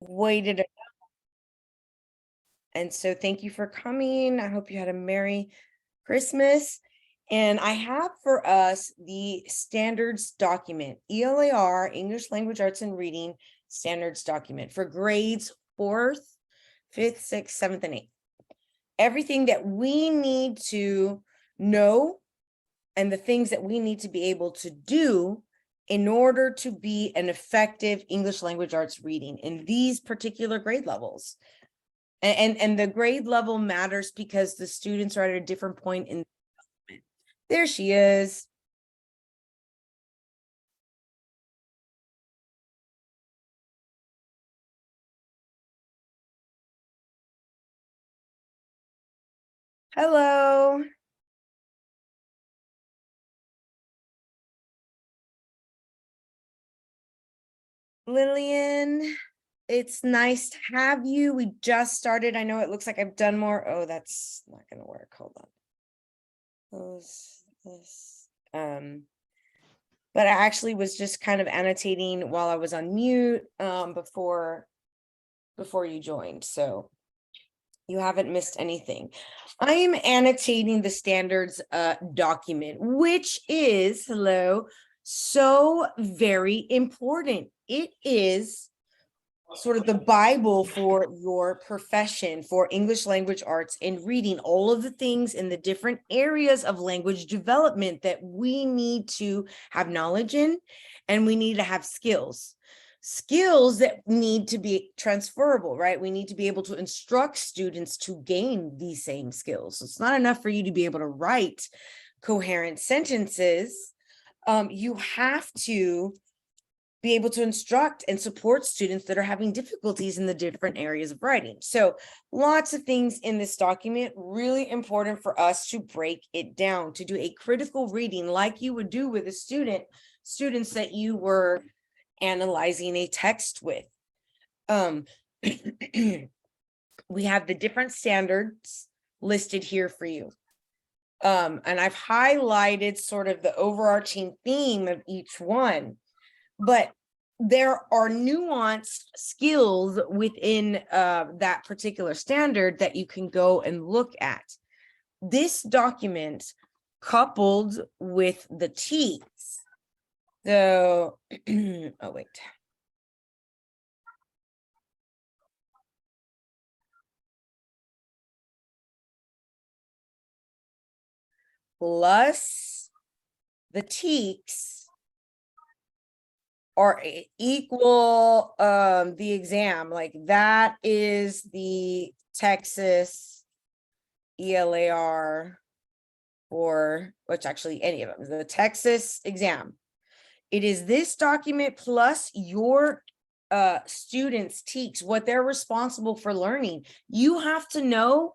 waited. And so thank you for coming. I hope you had a Merry Christmas. And I have for us the standards document, ELAR, English Language Arts and Reading standards document for grades 4th, 5th, 6th, 7th, and 8th. Everything that we need to know and the things that we need to be able to do in order to be an effective English language arts reading in these particular grade levels. And the grade level matters because the students are at a different point in. There she is. Hello. Lillian, it's nice to have you. We just started. I know it looks like I've done more. Oh, that's not going to work. Hold on. Close this. But I actually was just kind of annotating while I was on mute before you joined. So you haven't missed anything. I am annotating the standards document, which is, hello, so very important. It is sort of the Bible for your profession, for English language arts and reading, all of the things in the different areas of language development that we need to have knowledge in, and we need to have skills that need to be transferable, right? We need to be able to instruct students to gain these same skills. So it's not enough for you to be able to write coherent sentences. You have to be able to instruct and support students that are having difficulties in the different areas of writing. So lots of things in this document, really important for us to break it down, to do a critical reading like you would do with a students that you were analyzing a text with. We have the different standards listed here for you. And I've highlighted sort of the overarching theme of each one, but there are nuanced skills within that particular standard that you can go and look at. This document, coupled with the TEKS, so, oh wait. Plus the TEKS are equal the exam, like that is the TEXES ELAR, or which actually any of them, the TEXES exam. It is this document plus your students' TEKS, what they're responsible for learning. You have to know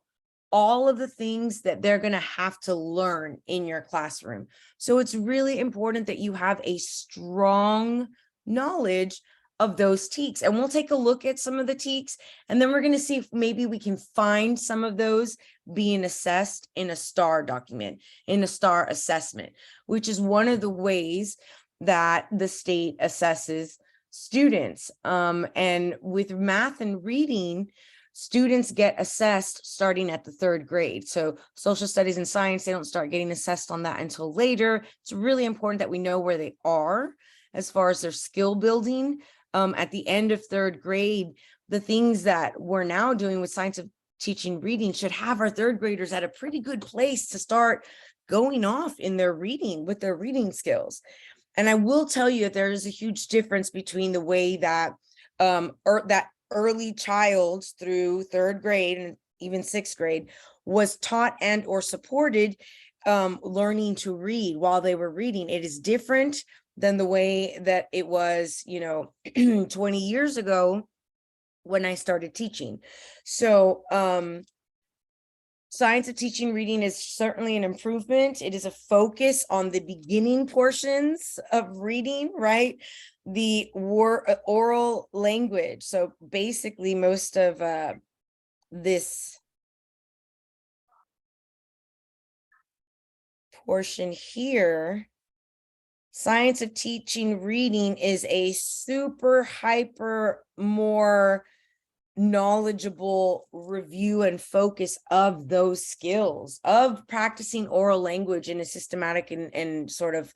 all of the things that they're going to have to learn in your classroom. So it's really important that you have a strong knowledge of those TEKS. And we'll take a look at some of the TEKS, and then we're going to see if maybe we can find some of those being assessed in a STAR document, in a STAR assessment, which is one of the ways that the state assesses students. And with math and reading, students get assessed starting at the 3rd grade. So social studies and science, they don't start getting assessed on that until later. It's really important that we know where they are as far as their skill building. At the end of 3rd grade, the things that we're now doing with science of teaching reading should have our 3rd graders at a pretty good place to start going off in their reading with their reading skills. And I will tell you that there is a huge difference between the way that that early child through 3rd grade and even 6th grade was taught and or supported learning to read while they were reading. It is different than the way that it was, 20 years ago when I started teaching. So science of teaching reading is certainly an improvement. It is a focus on the beginning portions of reading, right? The oral language. So basically most of this portion here Science of teaching reading is a super hyper more knowledgeable review and focus of those skills of practicing oral language in a systematic and sort of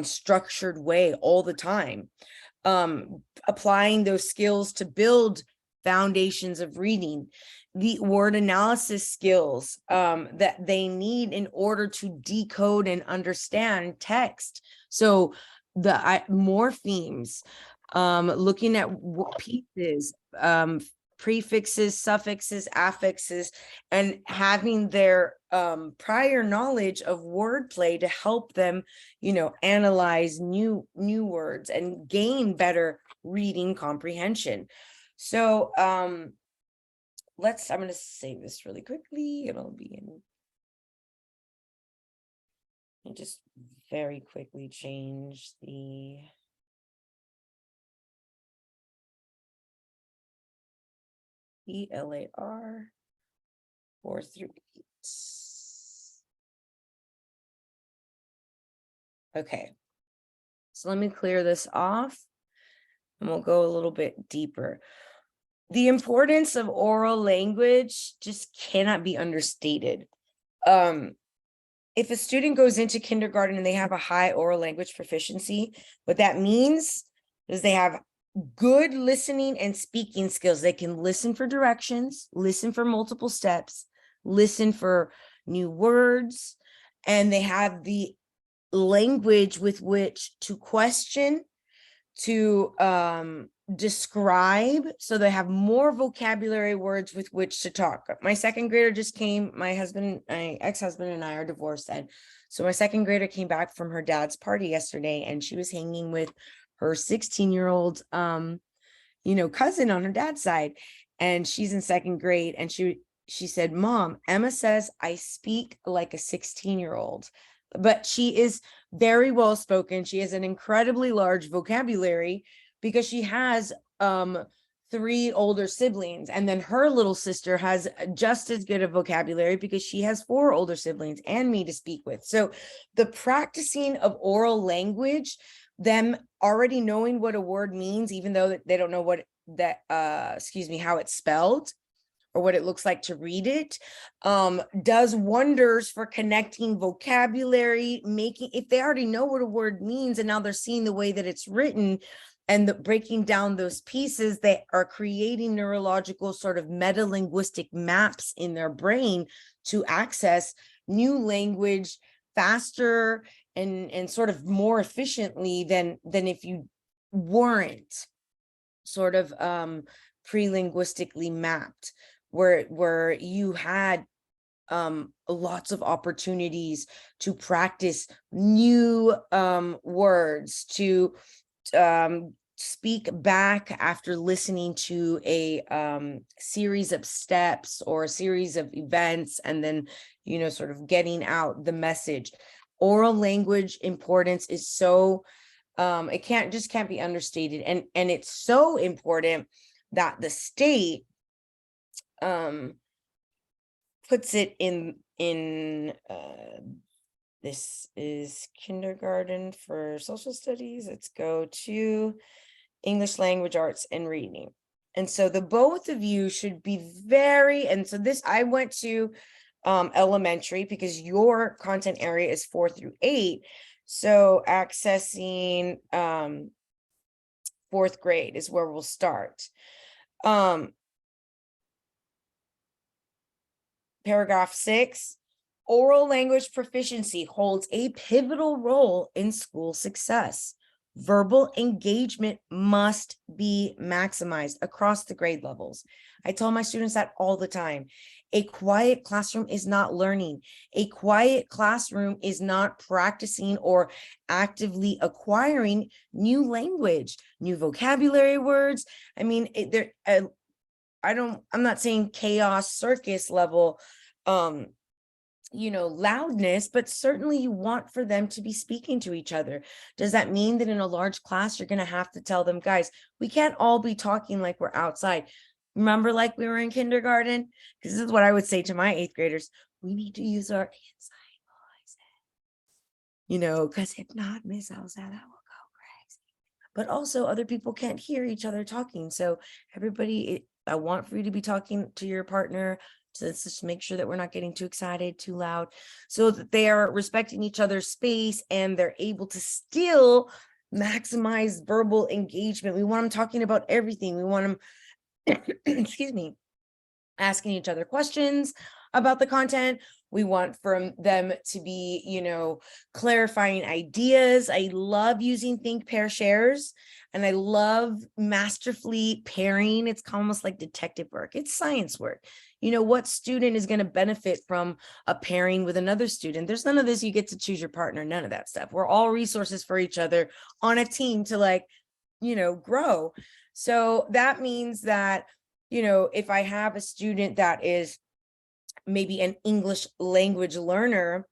structured way all the time, applying those skills to build foundations of reading, the word analysis skills that they need in order to decode and understand text. So the morphemes, looking at pieces, prefixes, suffixes, affixes, and having their prior knowledge of wordplay to help them, analyze new words and gain better reading comprehension. So I'm going to save this really quickly. It'll be in. And just very quickly change the ELAR 4 through 8. Okay, so let me clear this off and we'll go a little bit deeper. The importance of oral language just cannot be understated. If a student goes into kindergarten and they have a high oral language proficiency, what that means is they have good listening and speaking skills. They can listen for directions, listen for multiple steps, listen for new words, and they have the language with which to question, to describe, so they have more vocabulary words with which to talk. My second grader just came, my ex-husband and I are divorced, and so my second grader came back from her dad's party yesterday, and she was hanging with her 16-year-old cousin on her dad's side, and she's in second grade, and she said, "Mom, Emma says I speak like a 16-year-old." But she is very well spoken. She has an incredibly large vocabulary because she has 3 older siblings, and then her little sister has just as good a vocabulary because she has 4 older siblings and me to speak with. So the practicing of oral language, them already knowing what a word means, even though they don't know what that how it's spelled or what it looks like to read it, does wonders for connecting vocabulary, if they already know what a word means and now they're seeing the way that it's written and breaking down those pieces, they are creating neurological sort of meta-linguistic maps in their brain to access new language faster and sort of more efficiently than if you weren't sort of pre-linguistically mapped, where you had lots of opportunities to practice new words, to speak back after listening to a series of steps or a series of events, and then sort of getting out the message. Oral language importance is so it can't be understated, and it's so important that the state puts it in this is kindergarten for social studies. Let's go to English language arts and reading. And so the both of you should be and so this, I went to elementary because your content area is 4 through 8. So accessing 4th grade is where we'll start. Paragraph 6, oral language proficiency holds a pivotal role in school success. Verbal engagement must be maximized across the grade levels. I tell my students that all the time. A quiet classroom is not learning. A quiet classroom is not practicing or actively acquiring new language, new vocabulary words. I mean, I'm not saying chaos circus level, loudness, but certainly you want for them to be speaking to each other. Does that mean that in a large class, you're going to have to tell them, guys, we can't all be talking like we're outside? Remember, like we were in kindergarten? Because this is what I would say to my 8th graders. We need to use our inside because if not, Miss Sauceda will go crazy. But also other people can't hear each other talking. So everybody, I want for you to be talking to your partner. So let's just make sure that we're not getting too excited, too loud, so that they are respecting each other's space and they're able to still maximize verbal engagement. We want them talking about everything. We want them, excuse me, asking each other questions about the content. We want from them to be, clarifying ideas. I love using think, pair, shares, and I love masterfully pairing. It's almost like detective work. It's science work. What student is going to benefit from a pairing with another student? There's none of this, you get to choose your partner, none of that stuff. We're all resources for each other on a team to grow. So that means that, if I have a student that is maybe an English language learner,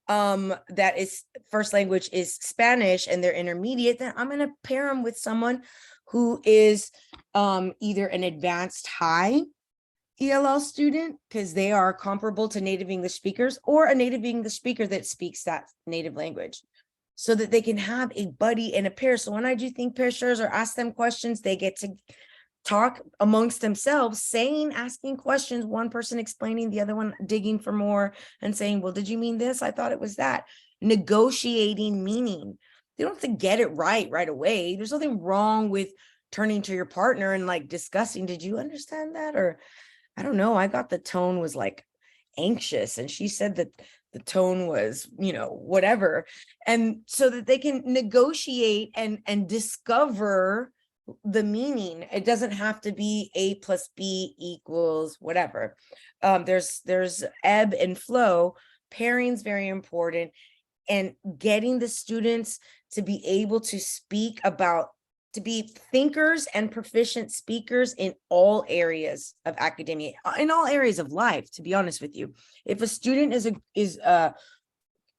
that is first language is Spanish and they're intermediate, then I'm going to pair them with someone who is either an advanced high ELL student, because they are comparable to native English speakers, or a native English speaker that speaks that native language, so that they can have a buddy and a pair. So when I do think, pair, shares, or ask them questions, they get to talk amongst themselves, asking questions, one person explaining, the other one digging for more and saying, well, did you mean this? I thought it was that. Negotiating meaning. They don't have to get it right away. There's nothing wrong with turning to your partner and discussing, did you understand that? Or I don't know, I got the tone was anxious, and she said that the tone was, whatever. And so that they can negotiate and discover the meaning. It doesn't have to be A plus B equals whatever. There's ebb and flow. Pairing's very important, and getting the students to be able to speak about, to be thinkers and proficient speakers in all areas of academia, in all areas of life, to be honest with you. If a student is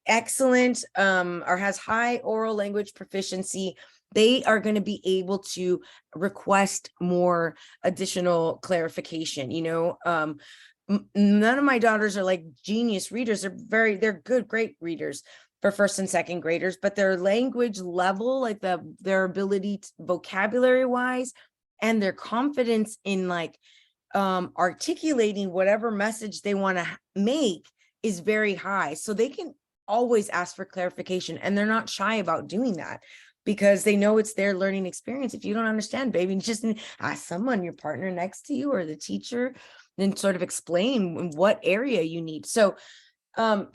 excellent or has high oral language proficiency, they are going to be able to request more additional clarification. None of my daughters are genius readers. They're good, great readers for first and second graders, but their language level, their ability vocabulary wise, and their confidence in articulating whatever message they want to make is very high. So they can always ask for clarification, and they're not shy about doing that, because they know it's their learning experience. If you don't understand, baby, just ask someone, your partner next to you or the teacher, then sort of explain what area you need. So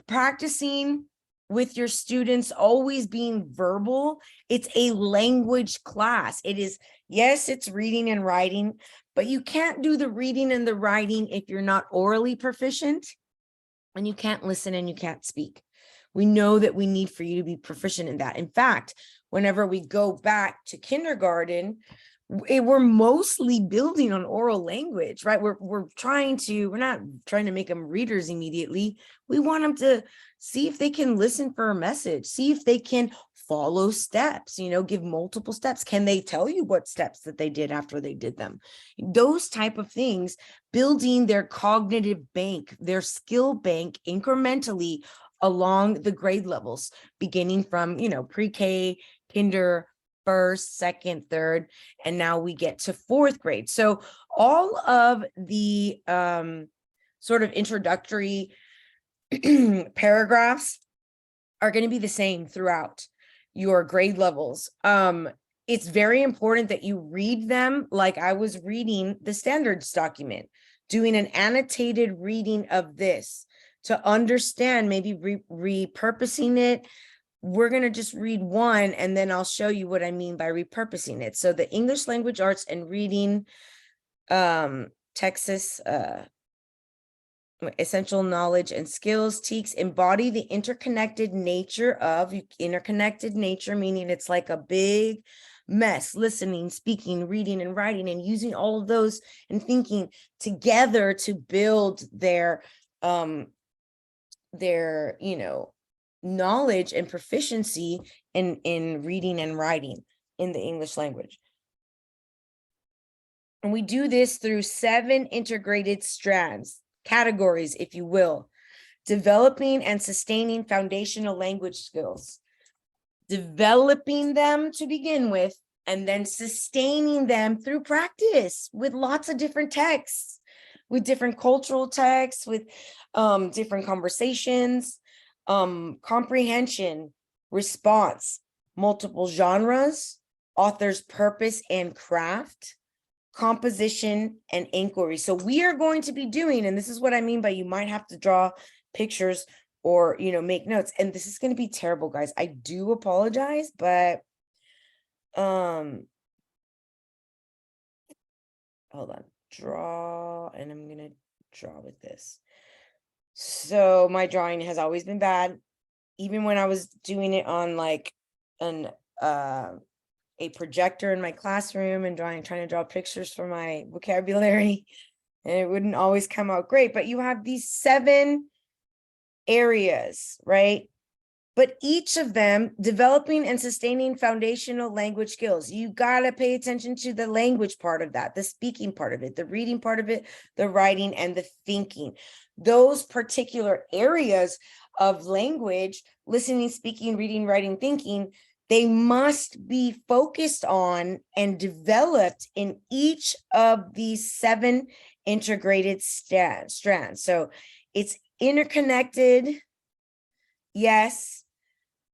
practicing with your students, always being verbal. It's a language class. It is, yes, it's reading and writing, but you can't do the reading and the writing if you're not orally proficient, and you can't listen and you can't speak. We know that we need for you to be proficient in that. In fact, whenever we go back to kindergarten, we're mostly building on oral language, right? We're not trying to make them readers immediately. We want them to see if they can listen for a message, see if they can follow steps, give multiple steps. Can they tell you what steps that they did after they did them? Those type of things, building their cognitive bank, their skill bank incrementally along the grade levels, beginning from, pre-K, kinder, first, second, third, and now we get to fourth grade. So all of the sort of introductory paragraphs are going to be the same throughout your grade levels. It's very important that you read them like I was reading the standards document, doing an annotated reading of this to understand, maybe repurposing it. We're going to just read one, and then I'll show you what I mean by repurposing it. So the English language arts and reading, TEXES, essential knowledge and skills, TEKS, embody the interconnected nature meaning it's like a big mess, listening, speaking, reading, and writing, and using all of those and thinking together to build their knowledge and proficiency in reading and writing in the English language. And we do this through 7 integrated strands, categories, if you will: developing and sustaining foundational language skills, developing them to begin with, and then sustaining them through practice with lots of different texts, with different cultural texts, with different conversations, comprehension, response, multiple genres, author's purpose and craft, composition, and inquiry. So we are going to be doing, and this is what I mean by you might have to draw pictures or, you know, make notes. And this is going to be terrible, guys. I do apologize, but hold on, draw, and I'm going to draw with this. So my drawing has always been bad, even when I was doing it on like a projector in my classroom and trying to draw pictures for my vocabulary, and it wouldn't always come out great. But you have these 7 areas, right? But each of them developing and sustaining foundational language skills. You got to pay attention to the language part of that, the speaking part of it, the reading part of it, the writing, and the thinking. Those particular areas of language, listening, speaking, reading, writing, thinking, they must be focused on and developed in each of these 7 integrated strands. So it's interconnected, yes,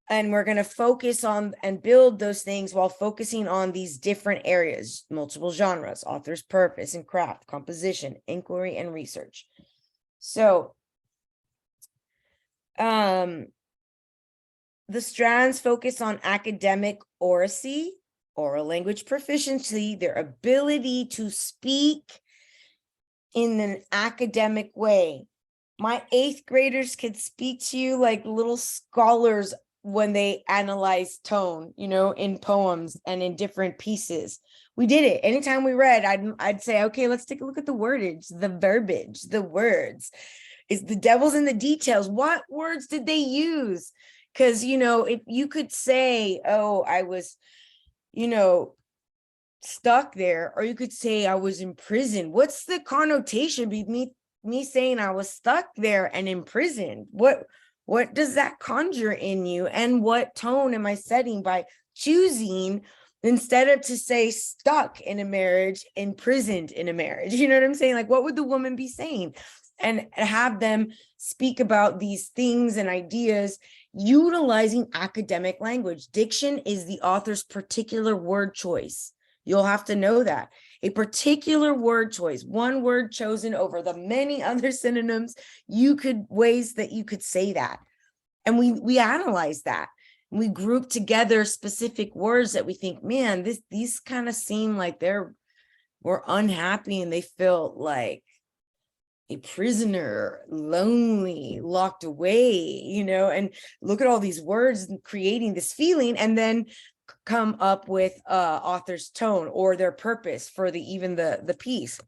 and we're going to focus on and build those things while focusing on these different areas: multiple genres, author's purpose and craft, composition, inquiry, and research. So the strands focus on academic oracy, oral language proficiency, their ability to speak in an academic way. My 8th graders could speak to you like little scholars when they analyze tone, you know, in poems and in different pieces. We did it. Anytime we read, I'd say, okay, let's take a look at the wordage, the verbiage, the words. Is the devil's in the details. What words did they use? Because, you know, if you could say, oh, I was, you know, stuck there, or you could say I was in prison. What's the connotation between me saying I was stuck there and in prison? What does that conjure in you? And what tone am I setting by choosing, instead of to say stuck in a marriage, imprisoned in a marriage? You know what I'm saying? Like, what would the woman be saying? And have them speak about these things and ideas utilizing academic language. Diction is the author's particular word choice. You'll have to know that. A particular word choice, one word chosen over the many other synonyms, ways that you could say that. And we analyze that. We group together specific words that we think, man, these kind of seem like we're unhappy and they feel like a prisoner, lonely, locked away, you know, and look at all these words and creating this feeling, and then come up with author's tone or their purpose for the piece.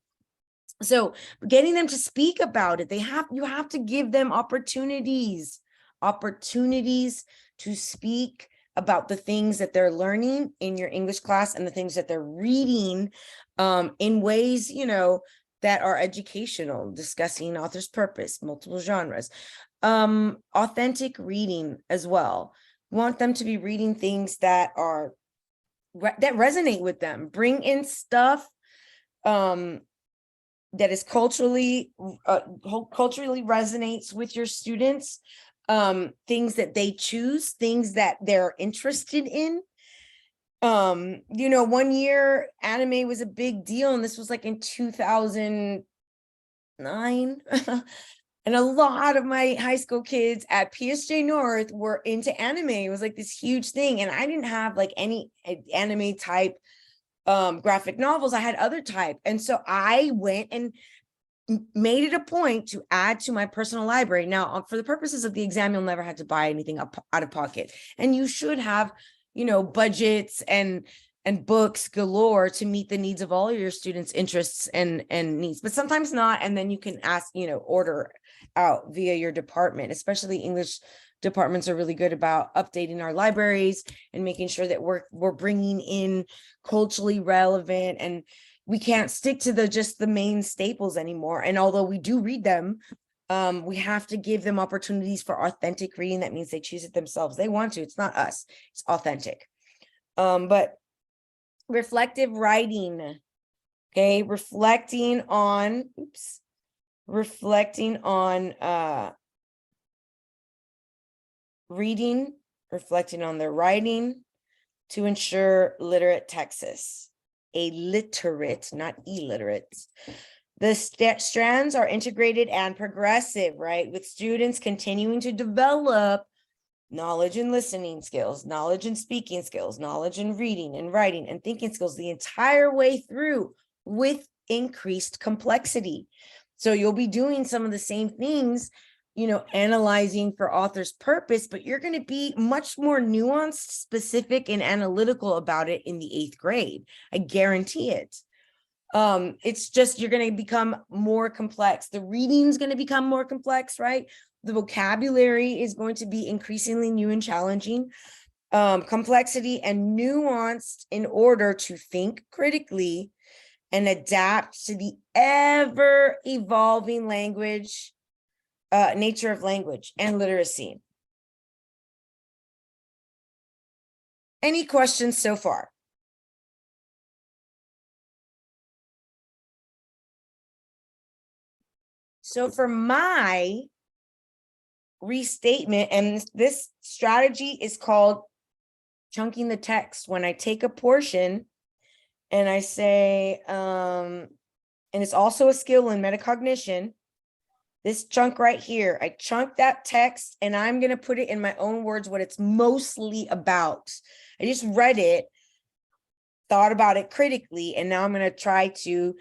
So getting them to speak about it, you have to give them opportunities to speak about the things that they're learning in your English class and the things that they're reading in ways, you know, that are educational, discussing author's purpose, multiple genres, authentic reading as well. We want them to be reading things that that resonate with them. Bring in stuff that is culturally resonates with your students, things that they choose, things that they're interested in. You know, one year anime was a big deal, and this was like in 2009. And a lot of my high school kids at PSJ North were into anime. It was like this huge thing. And I didn't have like any anime type graphic novels. I had other type. And so I went and made it a point to add to my personal library. Now, for the purposes of the exam, you'll never have to buy anything out of pocket. And you should have, you know, budgets and books galore to meet the needs of all of your students' interests and needs, but sometimes not. And then you can ask, you know, order out via your department. Especially English departments are really good about updating our libraries and making sure that we're bringing in culturally relevant, and we can't stick to just the main staples anymore. And although we do read them, We have to give them opportunities for authentic reading. That means they choose it themselves. They want to, it's not us, it's authentic. But reflective writing, okay, reflecting on reading, reflecting on their writing to ensure literate TEXES. Illiterate, not illiterate. The strands are integrated and progressive, right? With students continuing to develop knowledge and listening skills, knowledge and speaking skills, knowledge and reading and writing and thinking skills the entire way through with increased complexity. So you'll be doing some of the same things, you know, analyzing for author's purpose, but you're going to be much more nuanced, specific, and analytical about it in the 8th grade. I guarantee it. It's just, you're going to become more complex. The reading's going to become more complex, right? The vocabulary is going to be increasingly new and challenging. Complexity and nuanced in order to think critically and adapt to the ever evolving language, nature of language and literacy. Any questions so far? So for my restatement, and this strategy is called chunking the text. When I take a portion and I say, and it's also a skill in metacognition, this chunk right here, I chunk that text and I'm going to put it in my own words, what it's mostly about. I just read it, thought about it critically, and now I'm going to try to,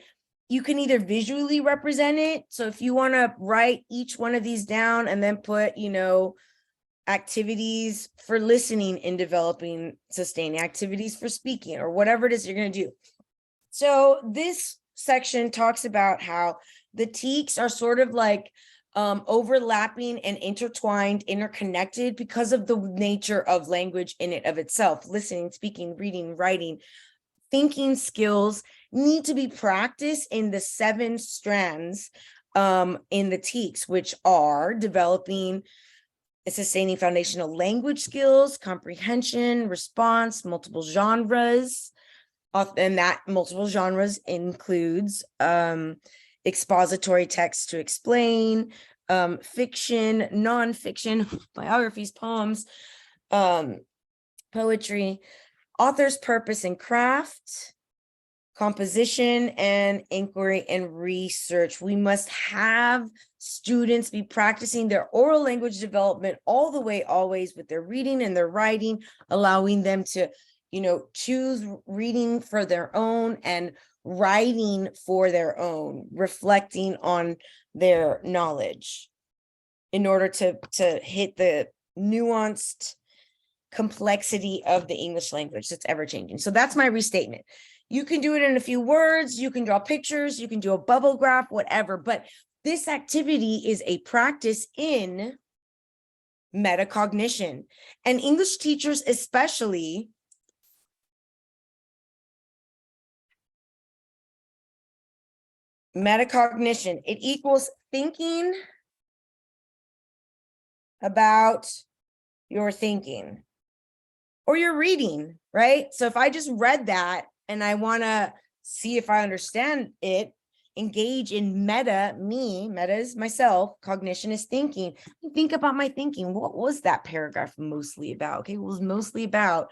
you can either visually represent it. So if you want to write each one of these down and then put, you know, activities for listening and developing, sustaining activities for speaking, or whatever it is you're going to do. So this section talks about how the TEKS are sort of like overlapping and intertwined, interconnected because of the nature of language in it of itself. Listening, speaking, reading, writing, thinking skills need to be practiced in the 7 strands in the TEKS, which are developing and sustaining foundational language skills, comprehension, response, multiple genres, and that multiple genres includes expository text to explain, fiction, nonfiction, biographies, poems, poetry, author's purpose and craft, composition, and inquiry and research. We must have students be practicing their oral language development all the way, always, with their reading and their writing, allowing them to, you know, choose reading for their own and writing for their own, reflecting on their knowledge in order to hit the nuanced complexity of the English language that's ever changing. So that's my restatement. You can do it in a few words, you can draw pictures, you can do a bubble graph, whatever, but this activity is a practice in metacognition. And English teachers especially metacognition, it equals thinking about your thinking or your reading, right? So if I just read that and I want to see if I understand it, engage in meta is myself, cognition is thinking. Think about my thinking. What was that paragraph mostly about? Okay, it was mostly about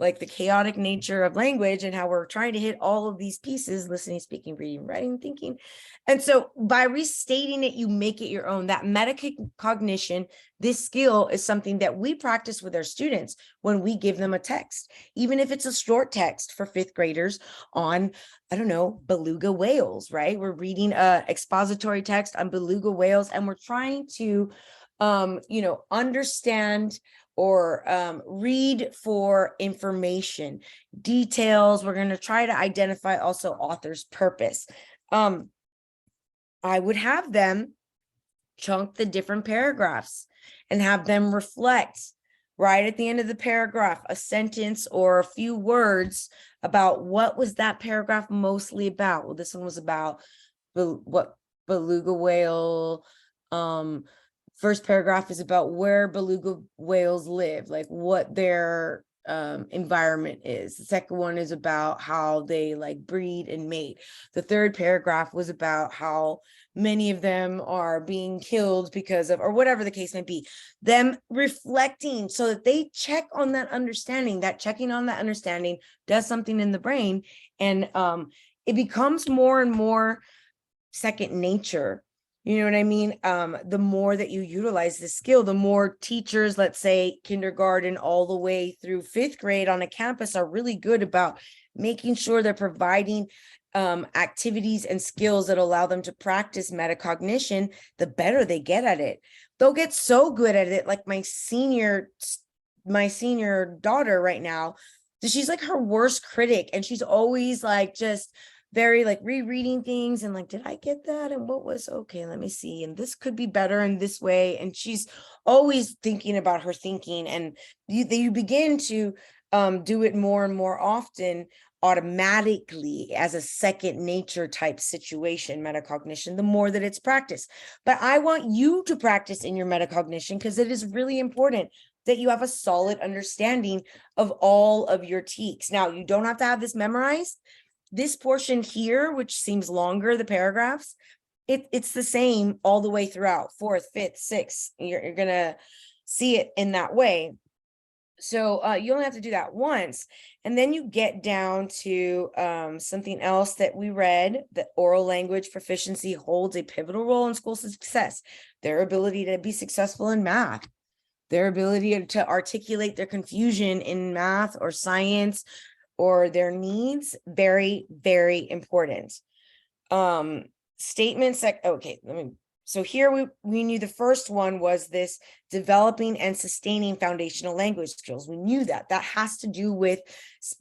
like the chaotic nature of language and how we're trying to hit all of these pieces, listening, speaking, reading, writing, thinking. And so by restating it, you make it your own. That metacognition, this skill is something that we practice with our students when we give them a text, even if it's a short text for 5th graders on, I don't know, beluga whales, right? We're reading a expository text on beluga whales, and we're trying to, you know, understand or read for information, details. We're going to try to identify also author's purpose. I would have them chunk the different paragraphs and have them reflect right at the end of the paragraph, a sentence or a few words about what was that paragraph mostly about. Well, this one was about what beluga whale First paragraph is about where beluga whales live, like what their environment is. The second one is about how they like breed and mate. The third paragraph was about how many of them are being killed because of, or whatever the case may be, them reflecting so that they check on that understanding. That checking on that understanding does something in the brain, and it becomes more and more second nature. You know what I mean? The more that you utilize the skill, the more teachers, let's say kindergarten all the way through fifth grade on a campus, are really good about making sure they're providing activities and skills that allow them to practice metacognition. The better they get at it, they'll get so good at it. Like my senior daughter right now, she's like her worst critic, and she's always like just very like rereading things and like, did I get that? And what was, okay, let me see. And this could be better in this way. And she's always thinking about her thinking. And you begin to do it more and more often automatically as a second nature type situation, metacognition, the more that it's practiced. But I want you to practice in your metacognition, because it is really important that you have a solid understanding of all of your TEKS. Now, you don't have to have this memorized. This portion here, which seems longer, the paragraphs, it's the same all the way throughout, fourth, fifth, sixth. You're gonna see it in that way. So you only have to do that once, and then you get down to something else that we read, that oral language proficiency holds a pivotal role in school success. Their ability to be successful in math, their ability to articulate their confusion in math or science, or their needs, very, very important. Statements that, okay, so here we knew the first one was this developing and sustaining foundational language skills. We knew that has to do with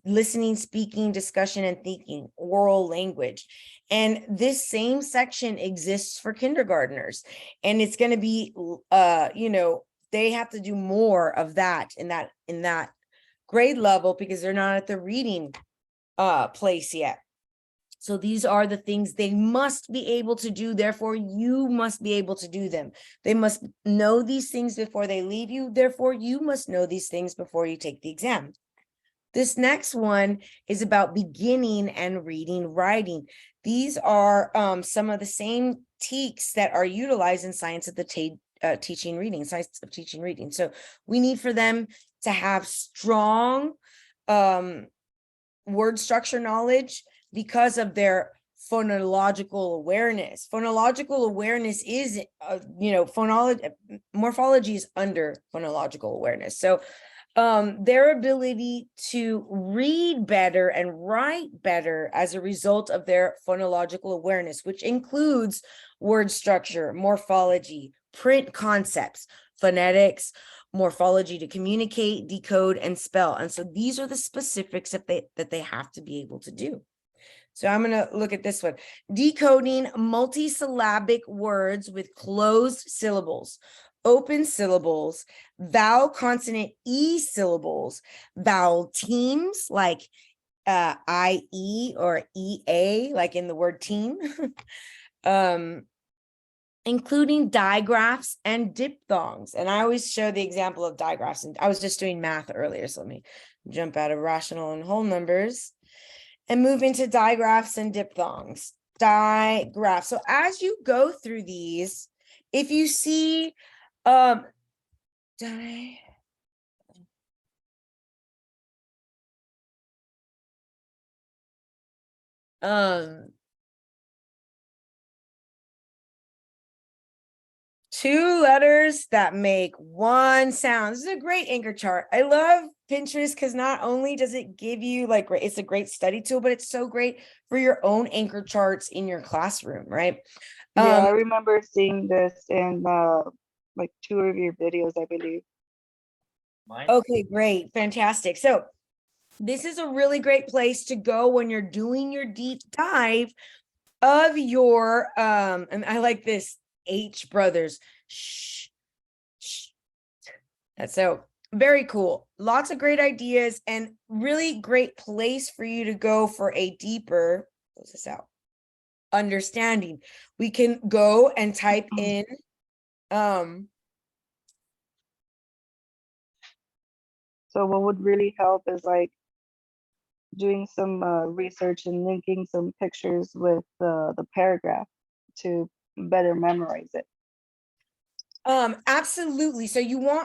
listening, speaking, discussion, and thinking, oral language. And this same section exists for kindergartners, and it's going to be, they have to do more of that in that grade level, because they're not at the reading place yet. So these are the things they must be able to do. Therefore, you must be able to do them. They must know these things before they leave you. Therefore, you must know these things before you take the exam. This next one is about beginning and reading, writing. These are some of the same TEKS that are utilized in science of the teaching reading, science of teaching reading. So we need for them to have strong word structure knowledge because of their phonological awareness. Phonological awareness is, morphology is under phonological awareness. So their ability to read better and write better as a result of their phonological awareness, which includes word structure, morphology, print concepts, phonetics, morphology to communicate, decode, and spell. And so these are the specifics that they have to be able to do. So I'm going to look at this one. Decoding multisyllabic words with closed syllables, open syllables, vowel consonant E syllables, vowel teams like IE or EA, like in the word team, including digraphs and diphthongs. And I always show the example of digraphs. And I was just doing math earlier, so let me jump out of rational and whole numbers and move into digraphs and diphthongs. Digraphs. So as you go through these, if you see two letters that make one sound. This is a great anchor chart. I love Pinterest because not only does it give you like, it's a great study tool, but it's so great for your own anchor charts in your classroom, right? Yeah, I remember seeing this in like 2 of your videos, I believe. Okay, great. Fantastic. So this is a really great place to go when you're doing your deep dive of your, and I like this, H brothers. Shh. That's so very cool. Lots of great ideas and really great place for you to go for a deeper, close this out, understanding. We can go and type in So what would really help is like doing some research and linking some pictures with the paragraph to better memorize it. Absolutely. So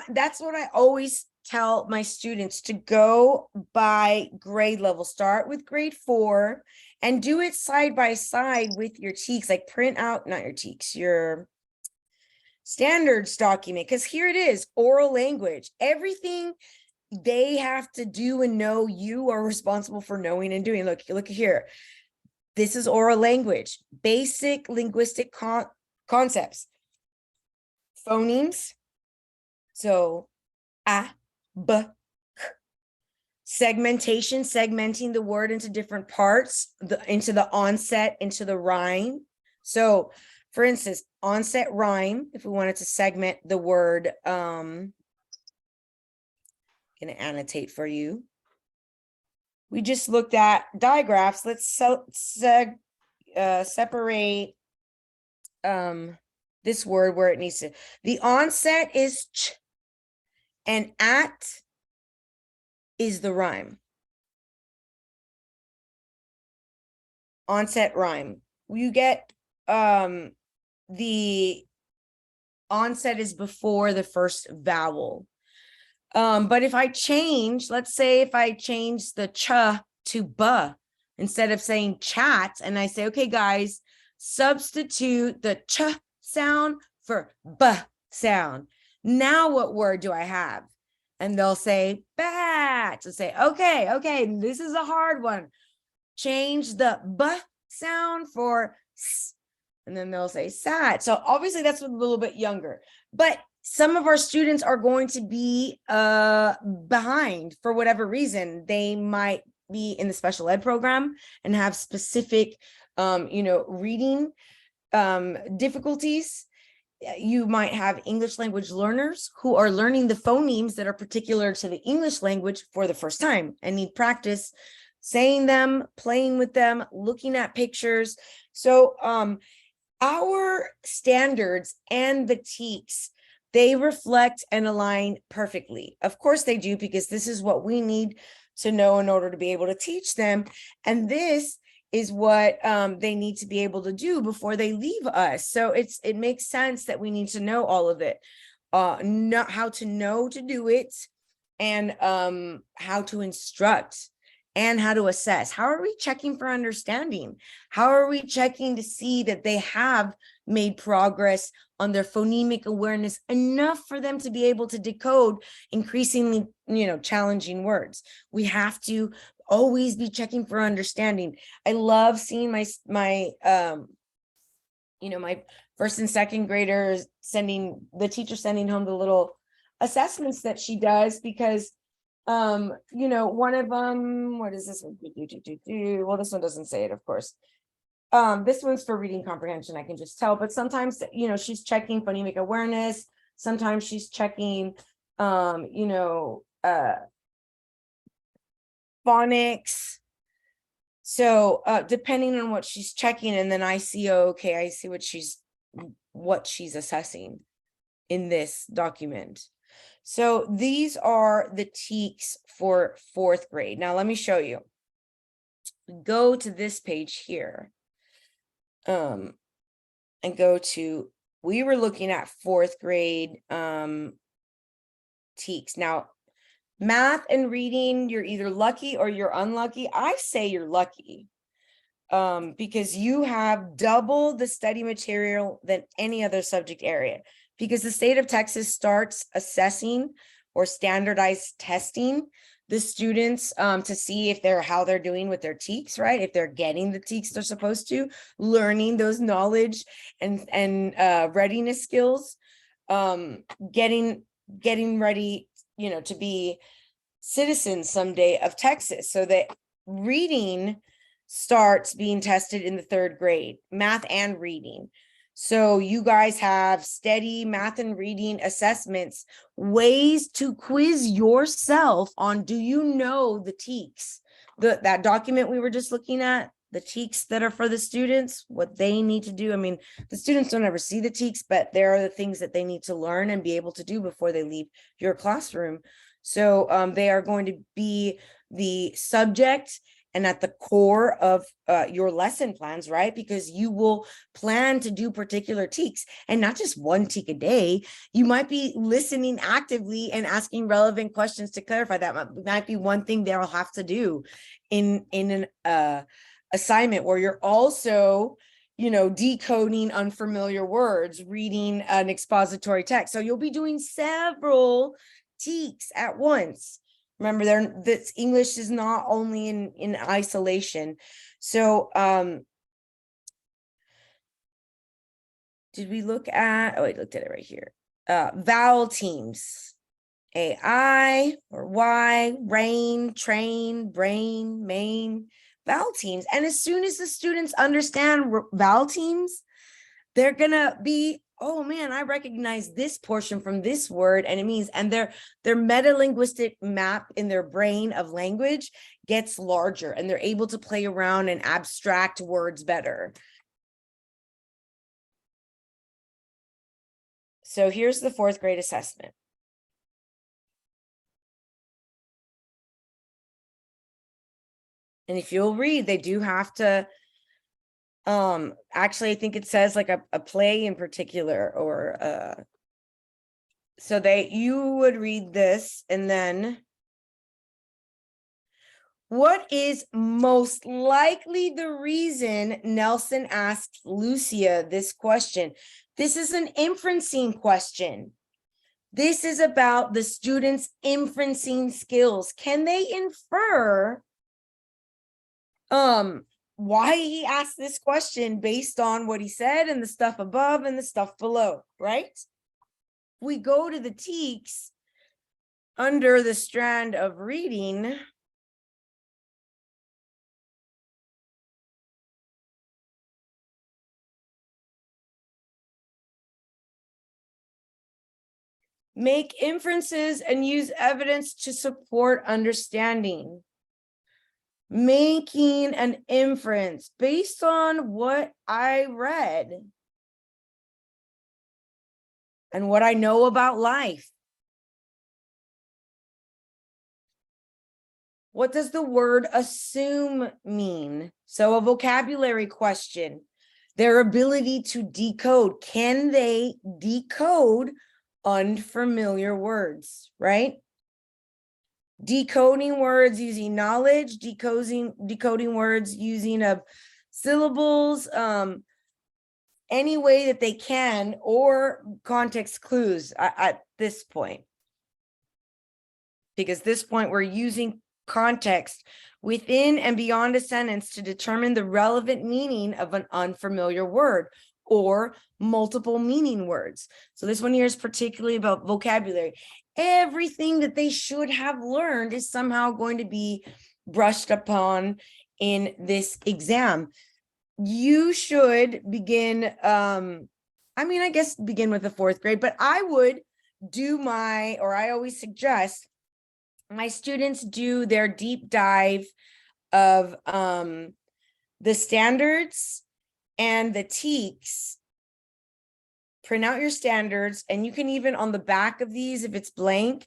that's what I always tell my students, to go by grade level. Start with grade 4 and do it side by side with your TEKS, like print out, not your TEKS, your standards document, because here it is, oral language. Everything they have to do and know, you are responsible for knowing and doing. Look here. This is oral language, basic linguistic concepts. Phonemes, so a, b, k. Segmentation, segmenting the word into different parts, into the onset, into the rhyme. So for instance, onset rhyme, if we wanted to segment the word, gonna annotate for you. We just looked at digraphs. Let's separate this word where it needs to. The onset is ch, and at is the rhyme. Onset rhyme. You get the onset is before the first vowel. But if I change, let's say if I change the ch to b, instead of saying chat, and I say, okay, guys, substitute the ch sound for b sound. Now what word do I have? And they'll say bat. So say, okay, this is a hard one. Change the b sound for s, and then they'll say sat. So obviously that's a little bit younger, but some of our students are going to be behind for whatever reason. They might be in the special ed program and have specific, reading difficulties. You might have English language learners who are learning the phonemes that are particular to the English language for the first time and need practice saying them, playing with them, looking at pictures. So our standards and the TEKS, they reflect and align perfectly. Of course they do, because this is what we need to know in order to be able to teach them. And this is what they need to be able to do before they leave us. So it makes sense that we need to know all of it, know how to know to do it, and how to instruct and how to assess. How are we checking for understanding? How are we checking to see that they have made progress on their phonemic awareness enough for them to be able to decode increasingly, challenging words? We have to always be checking for understanding. I love seeing my first and second graders the teacher sending home the little assessments that she does, because one of them, what is this one? Well, this one doesn't say it, of course. This one's for reading comprehension, I can just tell, but sometimes, she's checking phonemic awareness. Sometimes she's checking, phonics. So, depending on what she's checking, and then I see, okay, I see what she's assessing in this document. So these are the TEKS for 4th grade. Now let me show you. Go to this page here. And go to, we were looking at 4th grade TEKS. Now, math and reading, you're either lucky or you're unlucky. I say you're lucky, because you have double the study material than any other subject area. Because the state of Texas starts assessing or standardized testing the students to see if how they're doing with their TEKS, right? If they're getting the TEKS they're supposed to, learning those knowledge and readiness skills, getting ready, to be citizens someday of Texas. So that reading starts being tested in the 3rd grade, math and reading. So you guys have steady math and reading assessments, ways to quiz yourself on, do you know the TEKS? That document we were just looking at, the TEKS that are for the students, what they need to do. I mean, the students don't ever see the TEKS, but there are the things that they need to learn and be able to do before they leave your classroom. So they are going to be the subject and at the core of your lesson plans, right? Because you will plan to do particular TEKS and not just one TEK a day. You might be listening actively and asking relevant questions to clarify. That might be one thing they'll have to do in an assignment where you're also, you know, decoding unfamiliar words, reading an expository text. So you'll be doing several TEKS at once. Remember, this English is not only in isolation. So did we look at, oh, I looked at it right here. Vowel teams. AI or Y, rain, train, brain, main, vowel teams. And as soon as the students understand vowel teams, they're gonna be, oh man, I recognize this portion from this word, and it means, and their meta-linguistic map in their brain of language gets larger, and they're able to play around and abstract words better. So here's the 4th grade assessment. And if you'll read, they do have to, actually, I think it says like a play in particular, or so you would read this, and then what is most likely the reason Nelson asked Lucia this question? This is an inferencing question. This is about the students' inferencing skills. Can they infer why he asked this question based on what he said and the stuff above and the stuff below, right? We go to the TEKS under the strand of reading. Make inferences and use evidence to support understanding. Making an inference based on what I read and what I know about life. What does the word assume mean? So a vocabulary question, their ability to decode. Can they decode unfamiliar words, right? Decoding words using knowledge, decoding words using syllables, any way that they can, or context clues at this point. Because this point we're using context within and beyond a sentence to determine the relevant meaning of an unfamiliar word or multiple meaning words. So this one here is particularly about vocabulary. Everything that they should have learned is somehow going to be brushed upon in this exam. You should begin, I guess begin with the 4th grade, but I would do I always suggest my students do their deep dive of the standards and the TEKS. Print out your standards, and you can even on the back of these, if it's blank,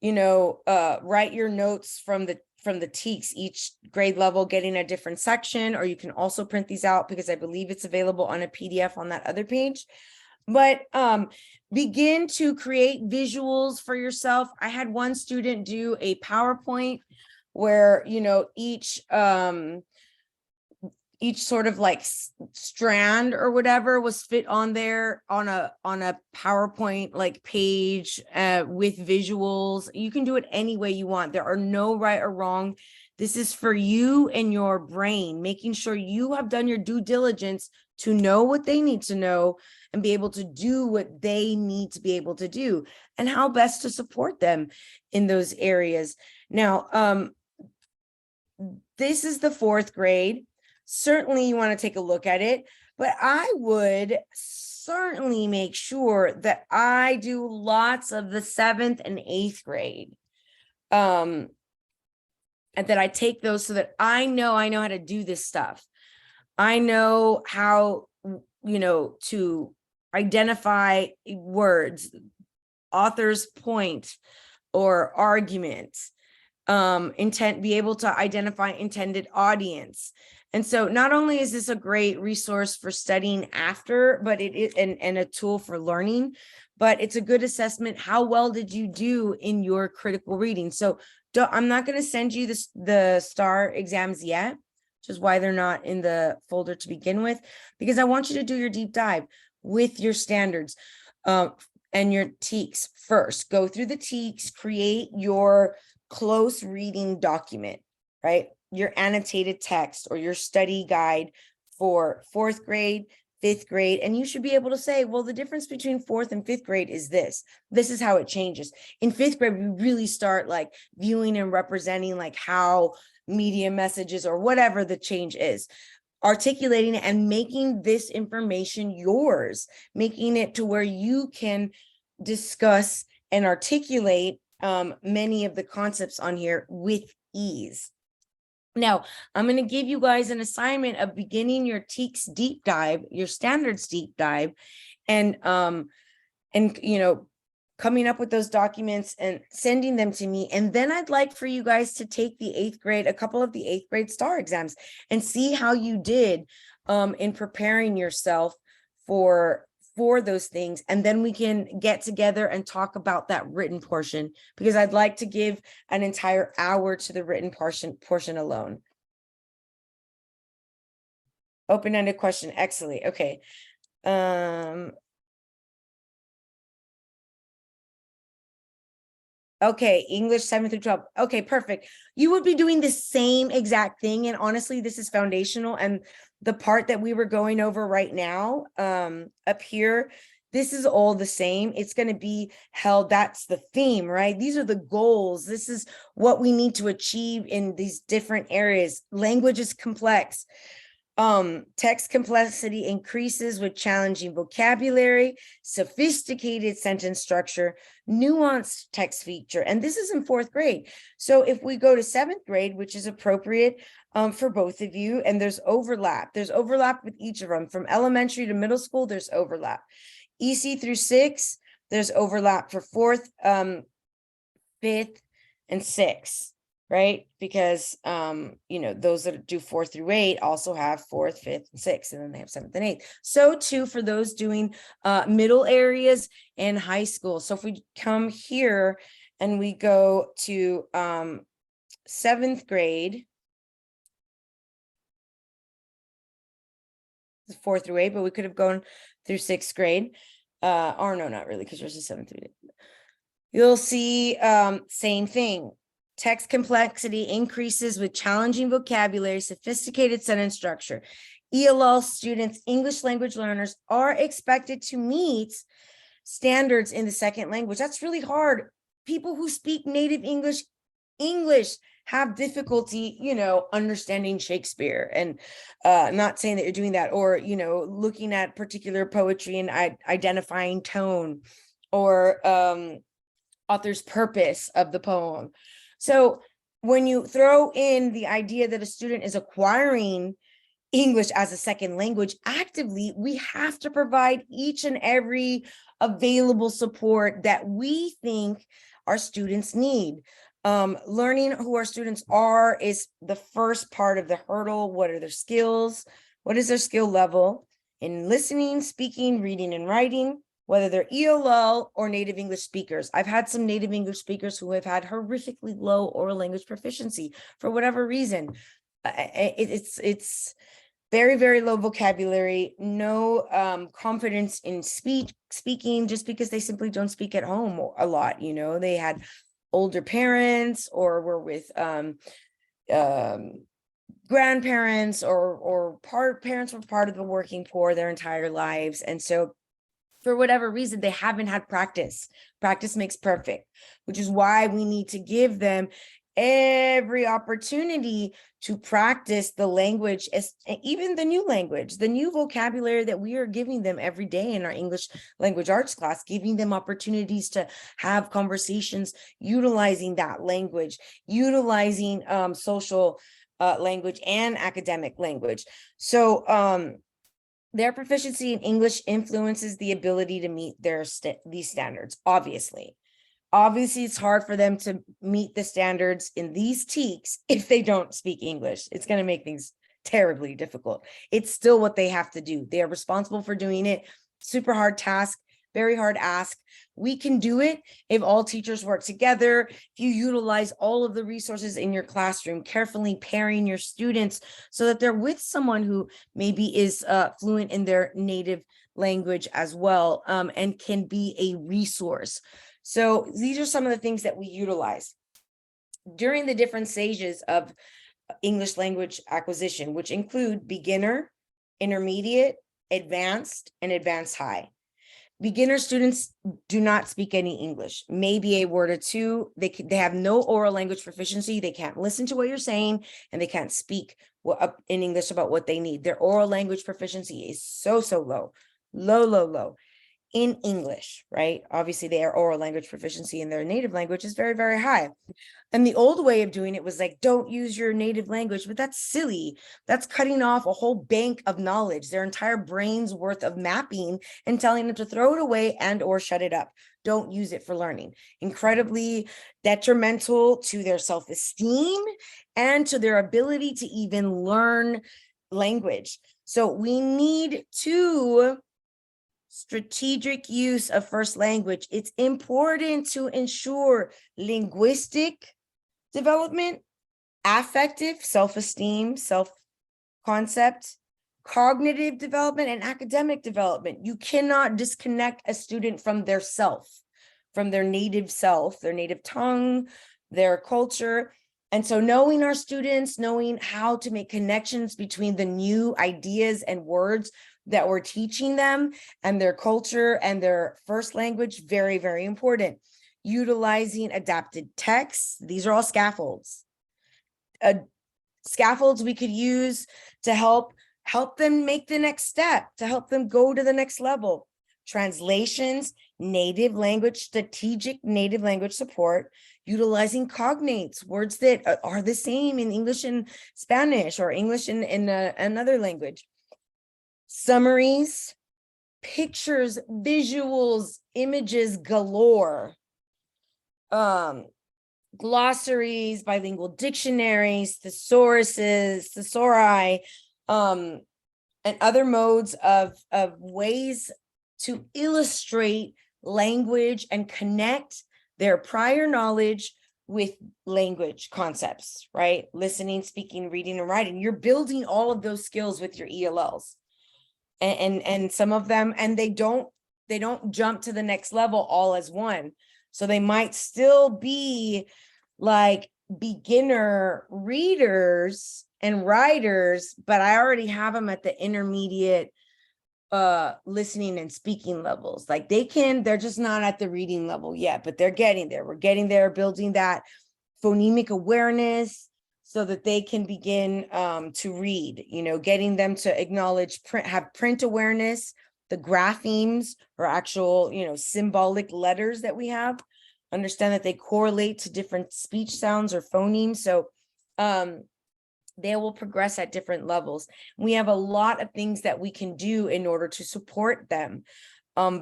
you know, write your notes from the TEKS, each grade level getting a different section, or you can also print these out because I believe it's available on a PDF on that other page. But begin to create visuals for yourself. I had one student do a PowerPoint where, you know, each sort of like strand or whatever was fit on there on a PowerPoint like page with visuals. You can do it any way you want. There are no right or wrong. This is for you and your brain, making sure you have done your due diligence to know what they need to know and be able to do what they need to be able to do, and how best to support them in those areas. Now, this is the 4th grade. Certainly you want to take a look at it, but I would certainly make sure that I do lots of the 7th and 8th grade. And that I take those so that I know how to do this stuff. I know how, to identify words, author's point or argument, be able to identify intended audience. And so not only is this a great resource for studying after, but it is and a tool for learning, but it's a good assessment. How well did you do in your critical reading? So I'm not going to send you the STAR exams yet, which is why they're not in the folder to begin with, because I want you to do your deep dive with your standards and your TEKS first. Go through the TEKS, create your close reading document, right? Your annotated text or your study guide for 4th grade, 5th grade. And you should be able to say, well, the difference between 4th and 5th grade is this. This is how it changes. In 5th grade, we really start like viewing and representing like how media messages or whatever the change is, articulating it and making this information yours, making it to where you can discuss and articulate many of the concepts on here with ease. Now, I'm going to give you guys an assignment of beginning your TEKS deep dive, your standards deep dive, and coming up with those documents and sending them to me. And then I'd like for you guys to take the 8th grade, a couple of the 8th grade STAR exams, and see how you did in preparing yourself for those things. And then we can get together and talk about that written portion, because I'd like to give an entire hour to the written portion alone. Open-ended question. Excellent. Okay. Okay, English 7 through 12. Okay, perfect. You would be doing the same exact thing. And honestly, this is foundational. And the part that we were going over right now, up here, this is all the same. It's going to be held. That's the theme, right? These are the goals. This is what we need to achieve in these different areas. Language is complex. Text complexity increases with challenging vocabulary, sophisticated sentence structure, nuanced text feature, and this is in 4th grade. So if we go to 7th grade, which is appropriate for both of you, and there's overlap with each of them. From elementary to middle school, there's overlap. EC through 6, there's overlap for 4th, 5th, and 6th. Right? Because, those that do 4 through 8 also have 4th, 5th, and 6th, and then they have 7th and 8th. So too, for those doing middle areas and high school. So if we come here and we go to 7th grade, 4 through 8, but we could have gone through 6th grade. Or no, not really, because yours is 7 through 8. You'll see same thing. Text complexity increases with challenging vocabulary, sophisticated sentence structure. ELAR students, English language learners, are expected to meet standards in the second language. That's really hard. People who speak native English have difficulty, understanding Shakespeare, and not saying that you're doing that, or, looking at particular poetry and identifying tone or author's purpose of the poem. So when you throw in the idea that a student is acquiring English as a second language actively, we have to provide each and every available support that we think our students need. Learning who our students are is the first part of the hurdle. What are their skills? What is their skill level in listening, speaking, reading, and writing? Whether they're ELL or native English speakers. I've had some native English speakers who have had horrifically low oral language proficiency for whatever reason. It's very, very low vocabulary, no confidence in speaking, just because they simply don't speak at home a lot. They had older parents or were with grandparents or parents were part of the working poor their entire lives. And so for whatever reason, they haven't had practice. Practice makes perfect, which is why we need to give them every opportunity to practice the language, even the new language, the new vocabulary that we are giving them every day in our English language arts class, giving them opportunities to have conversations, utilizing that language, utilizing social language and academic language. So their proficiency in English influences the ability to meet these standards, obviously. Obviously, it's hard for them to meet the standards in these TEKS if they don't speak English. It's going to make things terribly difficult. It's still what they have to do. They are responsible for doing it. Super hard task, very hard ask. We can do it if all teachers work together, if you utilize all of the resources in your classroom, carefully pairing your students so that they're with someone who maybe is fluent in their native language as well, and can be a resource. So these are some of the things that we utilize during the different stages of English language acquisition, which include beginner, intermediate, advanced, and advanced high. Beginner students do not speak any English, maybe a word or two. They have no oral language proficiency. They can't listen to what you're saying, and they can't speak in English about what they need. Their oral language proficiency is so low in English, right? Obviously, their oral language proficiency in their native language is very, very high. And the old way of doing it was like, don't use your native language, but that's silly. That's cutting off a whole bank of knowledge, their entire brain's worth of mapping, and telling them to throw it away and or shut it up. Don't use it for learning. Incredibly detrimental to their self-esteem and to their ability to even learn language. So we need to strategic use of first language. It's important to ensure linguistic development, affective, self-esteem, self-concept, cognitive development, and academic development. You cannot disconnect a student from their self, from their native self, their native tongue, their culture. And so knowing our students, knowing how to make connections between the new ideas and words that we're teaching them and their culture and their first language, very, very important. Utilizing adapted texts. These are all scaffolds. Scaffolds we could use to help them make the next step, to help them go to the next level. Translations, native language, strategic native language support, utilizing cognates, words that are the same in English and Spanish or English in another language. Summaries, pictures, visuals, images galore. Glossaries, bilingual dictionaries, thesauri, and other modes of ways to illustrate language and connect their prior knowledge with language concepts, right? Listening, speaking, reading, and writing. You're building all of those skills with your ELLs. And some of them, and they don't jump to the next level all as one. So they might still be like beginner readers and writers, but I already have them at the intermediate listening and speaking levels. Like they're just not at the reading level yet, but they're getting there. We're getting there, building that phonemic awareness so that they can begin to read, getting them to acknowledge have print awareness, the graphemes or actual, symbolic letters that we have, understand that they correlate to different speech sounds or phonemes. So they will progress at different levels. We have a lot of things that we can do in order to support them.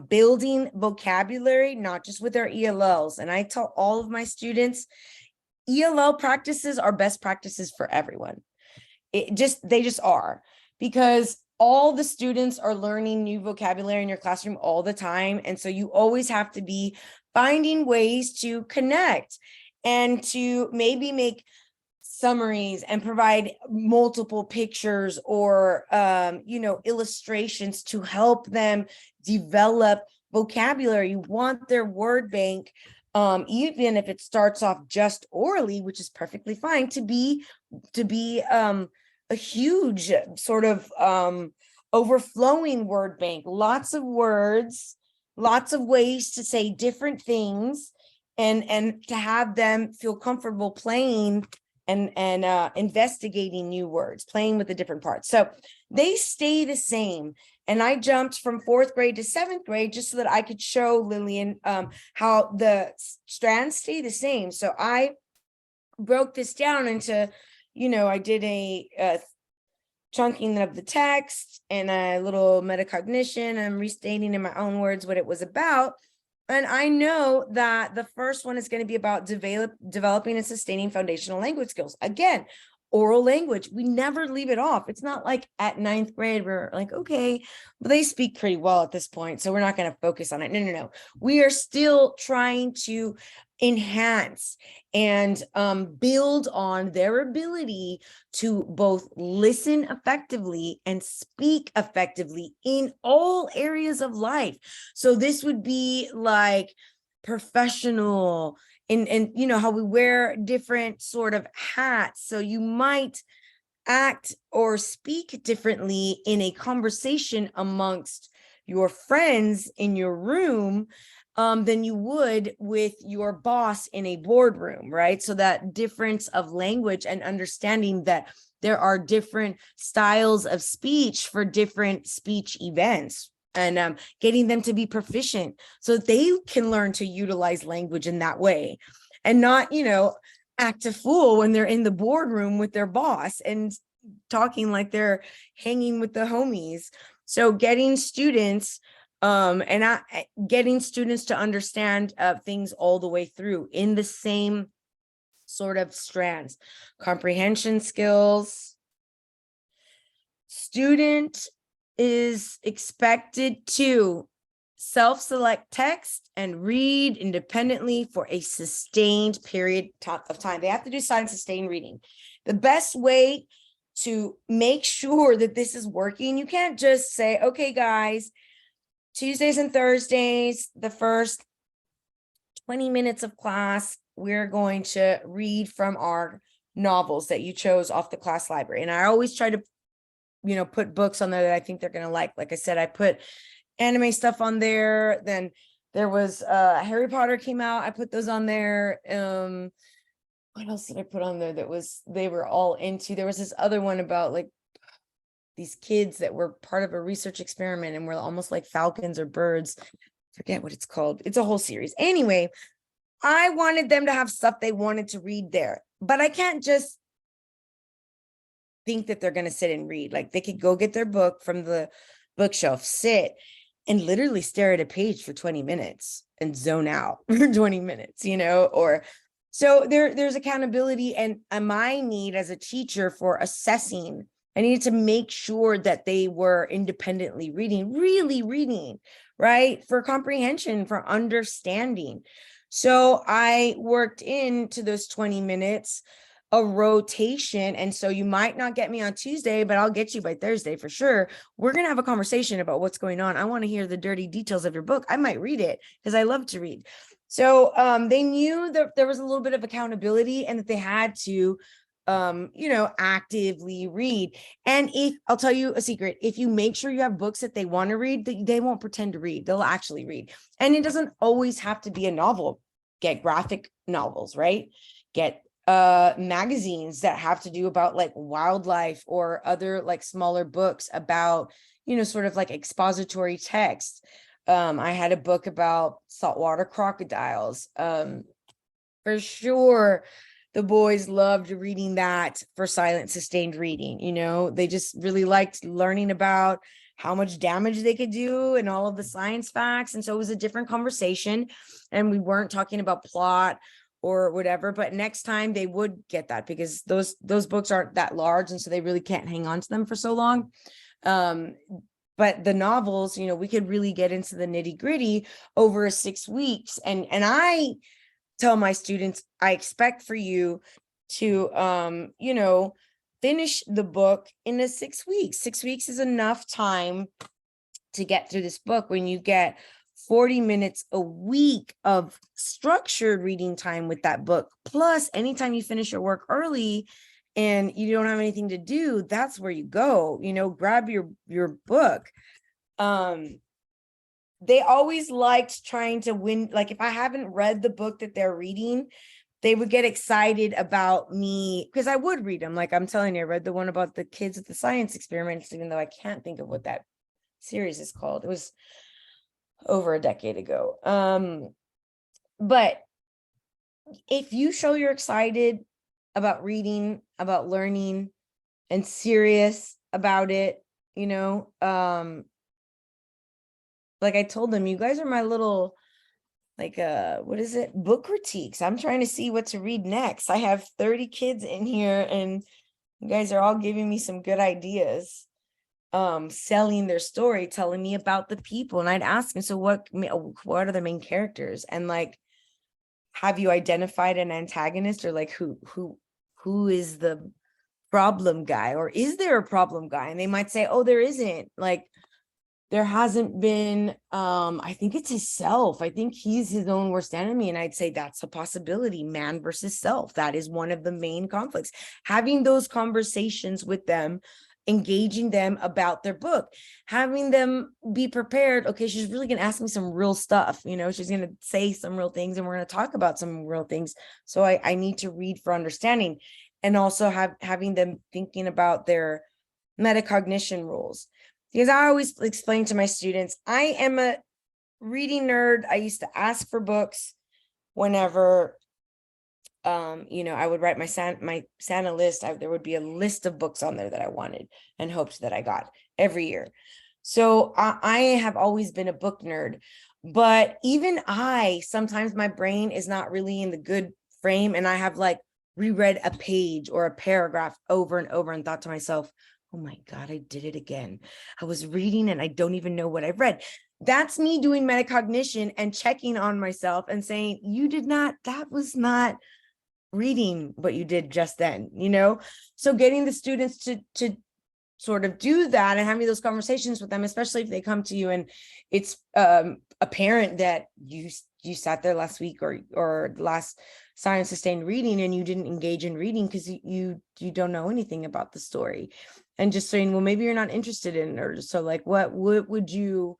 Building vocabulary, not just with our ELLs. And I tell all of my students, ELL practices are best practices for everyone. They just are, because all the students are learning new vocabulary in your classroom all the time. And so you always have to be finding ways to connect and to maybe make summaries and provide multiple pictures or, illustrations to help them develop vocabulary. You want their word bank, even if it starts off just orally, which is perfectly fine, to be a huge sort of overflowing word bank, lots of words, lots of ways to say different things, and to have them feel comfortable playing and investigating new words, playing with the different parts. So they stay the same. And I jumped from 4th grade to 7th grade just so that I could show Lillian how the strands stay the same. So I broke this down into, I did a chunking of the text and a little metacognition. I'm restating in my own words what it was about. And I know that the first one is going to be about developing and sustaining foundational language skills. Again, oral language, we never leave it off. It's not like at 9th grade, we're like, okay, well, they speak pretty well at this point, so we're not going to focus on it. No. We are still trying to enhance and build on their ability to both listen effectively and speak effectively in all areas of life. So this would be like professional, and how we wear different sort of hats. So you might act or speak differently in a conversation amongst your friends in your room than you would with your boss in a boardroom, right? So that difference of language and understanding that there are different styles of speech for different speech events, and getting them to be proficient so that they can learn to utilize language in that way and not, act a fool when they're in the boardroom with their boss and talking like they're hanging with the homies. So getting students getting students to understand things all the way through in the same sort of strands. Comprehension skills. Student is expected to self-select text and read independently for a sustained period of time. They have to do silent sustained reading. The best way to make sure that this is working, you can't just say, okay, guys, Tuesdays and Thursdays, the first 20 minutes of class, we're going to read from our novels that you chose off the class library. And I always try to, put books on there that I think they're going to like. Like I said, I put anime stuff on there. Then there was Harry Potter came out. I put those on there. What else did I put on there they were all into? There was this other one about like these kids that were part of a research experiment and were almost like falcons or birds. Forget what it's called. It's a whole series. Anyway, I wanted them to have stuff they wanted to read there, but I can't just think that they're going to sit and read. Like they could go get their book from the bookshelf, sit and literally stare at a page for 20 minutes and zone out for 20 minutes, or so there's accountability. And my need as a teacher for assessing, I needed to make sure that they were independently reading, really reading, right? For comprehension, for understanding. So I worked into those 20 minutes a rotation. And so you might not get me on Tuesday, but I'll get you by Thursday for sure. We're going to have a conversation about what's going on. I want to hear the dirty details of your book. I might read it because I love to read. So they knew that there was a little bit of accountability and that they had to actively read. And if I'll tell you a secret, if you make sure you have books that they want to read, they won't pretend to read, they'll actually read. And it doesn't always have to be a novel. Get graphic novels, right? Get magazines that have to do about like wildlife or other like smaller books about, sort of like expository text. I had a book about saltwater crocodiles. For sure, the boys loved reading that for silent sustained reading. They just really liked learning about how much damage they could do and all of the science facts. And so it was a different conversation and we weren't talking about plot or whatever, but next time they would get that because those books aren't that large. And so they really can't hang on to them for so long. But the novels, we could really get into the nitty gritty over 6 weeks. And I tell my students, I expect for you to, finish the book in 6 weeks. 6 weeks is enough time to get through this book when you get 40 minutes a week of structured reading time with that book. Plus, anytime you finish your work early and you don't have anything to do, that's where you go, grab your book. They always liked trying to win. Like if I haven't read the book that they're reading, they would get excited about me because I would read them. Like I'm telling you, I read the one about the kids at the science experiments, even though I can't think of what that series is called. It was over a decade ago. But if you show you're excited about reading, about learning, and serious about it, you know. Like I told them, you guys are my little, like, what is it? Book critiques. I'm trying to see what to read next. I have 30 kids in here and you guys are all giving me some good ideas, selling their story, telling me about the people. And I'd ask them, so what are the main characters? And like, have you identified an antagonist, or like who is the problem guy, or is there a problem guy? And they might say, oh, there isn't. Like, there hasn't been, I think it's his self. I think he's his own worst enemy. And I'd say that's a possibility. Man versus self. That is one of the main conflicts. Having those conversations with them, engaging them about their book, having them be prepared. Okay, she's really going to ask me some real stuff. You know, she's going to say some real things and we're going to talk about some real things. So I need to read for understanding, and also having them thinking about their metacognition rules. Because I always explain to my students, I am a reading nerd. I used to ask for books whenever, you know, I would write my Santa list. There would be a list of books on there that I wanted and hoped that I got every year. So I have always been a book nerd, but even sometimes my brain is not really in the good frame, and I have like reread a page or a paragraph over and over and thought to myself, oh my God, I did it again. I was reading and I don't even know what I've read. That's me doing metacognition and checking on myself and saying, that was not reading what you did just then, you know? So getting the students to sort of do that and having those conversations with them, especially if they come to you and it's apparent that you sat there last week or last science sustained reading and you didn't engage in reading because you don't know anything about the story, and just saying, well, maybe you're not interested in it, or so like, what would you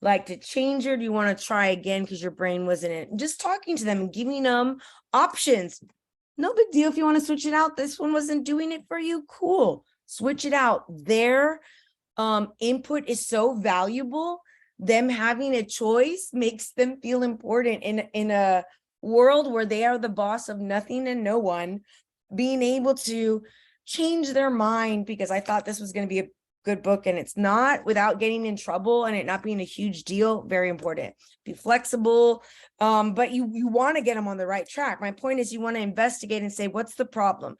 like to change, or do you want to try again because your brain wasn't in it? Just talking to them and giving them options. No big deal if you want to switch it out. This one wasn't doing it for you. Cool. Switch it out. Their input is so valuable. Them having a choice makes them feel important in a world where they are the boss of nothing and no one. Being able to change their mind because I thought this was going to be a good book and it's not, without getting in trouble and it not being a huge deal, very important. Be flexible, but you want to get them on the right track. My point is, you want to investigate and say, what's the problem?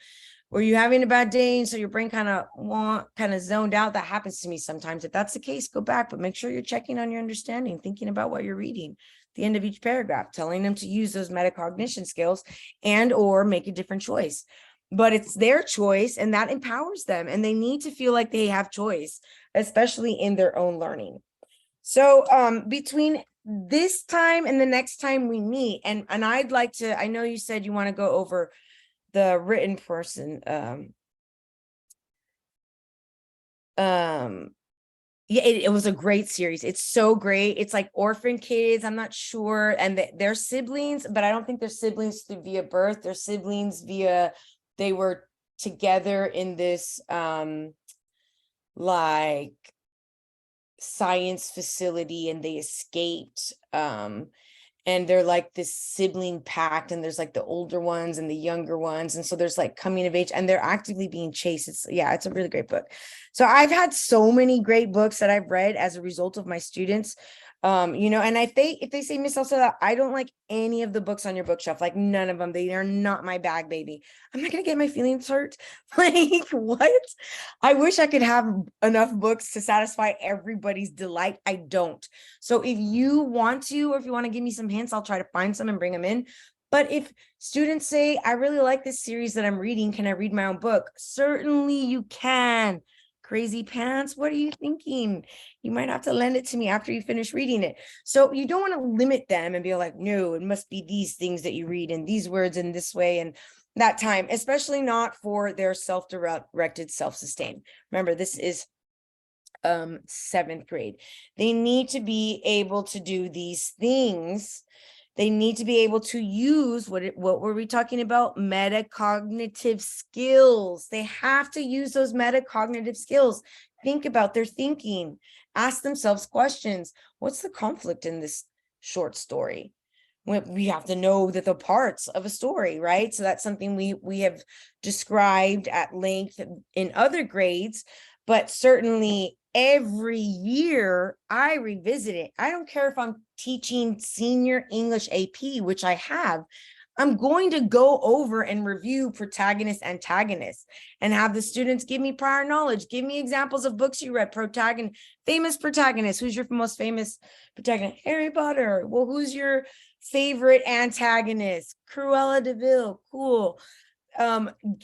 Were you having a bad day and so your brain kind of zoned out? That happens to me sometimes. If that's the case, go back, but make sure you're checking on your understanding, thinking about what you're reading at the end of each paragraph, telling them to use those metacognition skills and or make a different choice. But it's their choice and that empowers them, and they need to feel like they have choice, especially in their own learning. So between this time and the next time we meet, and I'd like to, I know you said you want to go over the written person. Yeah, it was a great series. It's so great. It's like orphan kids, I'm not sure, and they're siblings, but I don't think they're siblings via birth. They're siblings via, they were together in this like science facility and they escaped, and they're like this sibling pact, and there's like the older ones and the younger ones, and so there's like coming of age and they're actively being chased. It's a really great book. So I've had so many great books that I've read as a result of my students. You know, and if they say, Miss Sauceda, I don't like any of the books on your bookshelf, like none of them, they are not my bag, baby, I'm not gonna get my feelings hurt. Like, what? I wish I could have enough books to satisfy everybody's delight. I don't. So if you want to, or if you want to give me some hints, I'll try to find some and bring them in. But if students say, I really like this series that I'm reading, can I read my own book? Certainly you can. Crazy pants, what are you thinking? You might have to lend it to me after you finish reading it. So you don't want to limit them and be like, no, it must be these things that you read in these words in this way and that time, especially not for their self-directed self-sustained. Remember, this is 7th grade. They need to be able to do these things. They need to be able to use what were we talking about? Metacognitive skills. They have to use those metacognitive skills. Think about their thinking. Ask themselves questions. What's the conflict in this short story? we have to know that the parts of a story, right? So that's something we have described at length in other grades, but certainly every year I revisit it. I don't care if I'm teaching senior English AP, which I have. I'm going to go over and review protagonist, antagonist, and have the students give me prior knowledge, give me examples of books you read, famous protagonists. Who's your most famous protagonist? Harry Potter. Well, who's your favorite antagonist? Cruella de Vil. Cool.